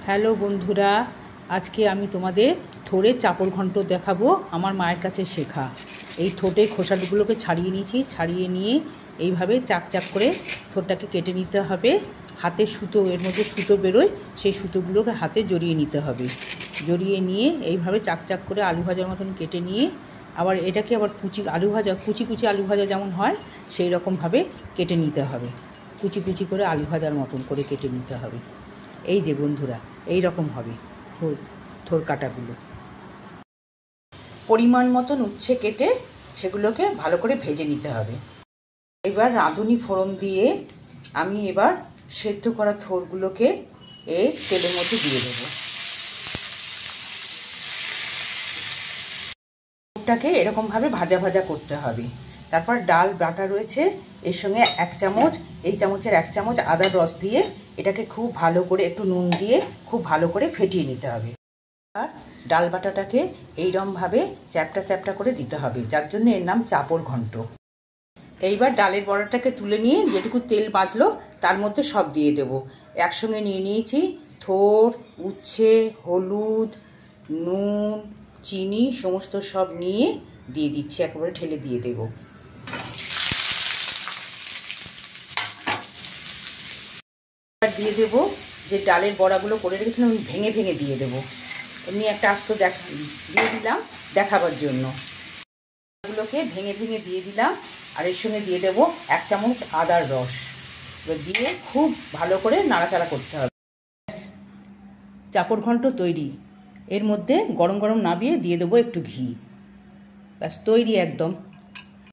Hello বন্ধুরা, আজকে আমি তোমাদের থোড়ের চাপড় ঘন্ট দেখাবো। আমার মায়ের কাছে শেখা। এই থোটে খোসাগুলোকে ছাড়িয়ে নিয়েছি, ছাড়িয়ে নিয়ে এইভাবে চাক চাক করে থোটটাকে কেটে নিতে হবে। হাতে সুতো, এর মধ্যে সুতো বেরোয়, সেই সুতোগুলোকে হাতে জড়িয়ে নিতে হবে। জড়িয়ে নিয়ে এইভাবে চাক চাক করে আলু ভাজার মতন কেটে নিয়ে আবার এটাকে আবার কুচি কুচি আলু ভাজা যেমন হয় সেই রকমভাবে কেটে নিতে হবে। কুচি কুচি করে আলু ভাজার মতন করে কেটে নিতে হবে। এই যে বন্ধুরা, এই রকম হবে থোর কাটাগুলো। পরিমাণ মতন উচ্ছে কেটে সেগুলোকে ভালো করে ভেজে নিতে হবে। এবার রাঁধুনি ফোড়ন দিয়ে আমি এবার সেদ্ধ করা থোরগুলোকে এই তেলের মধ্যে দিয়ে দেবো। থোরটাকে এরকমভাবে ভাজা ভাজা করতে হবে। তারপর ডাল বাটা রয়েছে, এর সঙ্গে এই চামচের 1 চামচ আদার রস দিয়ে এটাকে খুব ভালো করে একটু নুন দিয়ে খুব ভালো করে ফেটিয়ে নিতে হবে। আর ডাল বাটাটাকে এইরকমভাবে চ্যাপটা চ্যাপটা করে দিতে হবে, যার জন্য এর নাম চাপড় ঘন্ট। এইবার ডালের বড়াটাকে তুলে নিয়ে যেটুকু তেল বাঁচলো তার মধ্যে সব দিয়ে দেব। একসঙ্গে নিয়ে নিয়েছি থোর, উচ্ছে, হলুদ, নুন, চিনি সমস্ত সব নিয়ে দিয়ে দিচ্ছি, একেবারে ঢেলে দিয়ে দেব। দিয়ে দেব যে ডালের বড়াগুলো করে রেখেছিলাম ভেঙে ভেঙে দিয়ে দেবো। এমনি একটা আস্ত দিয়ে দিলাম দেখাবার জন্য। এগুলোকে ভেঙে ভেঙে দিয়ে দিলাম, আর এর সঙ্গে দিয়ে দেবো 1 চামচ আদার রস। এবার দিয়ে খুব ভালো করে নাড়াচাড়া করতে হবে। চাপড় ঘন্ট তৈরি। এর মধ্যে গরম গরম নামিয়ে দিয়ে দেবো একটু ঘি। ব্যাস তৈরি একদম।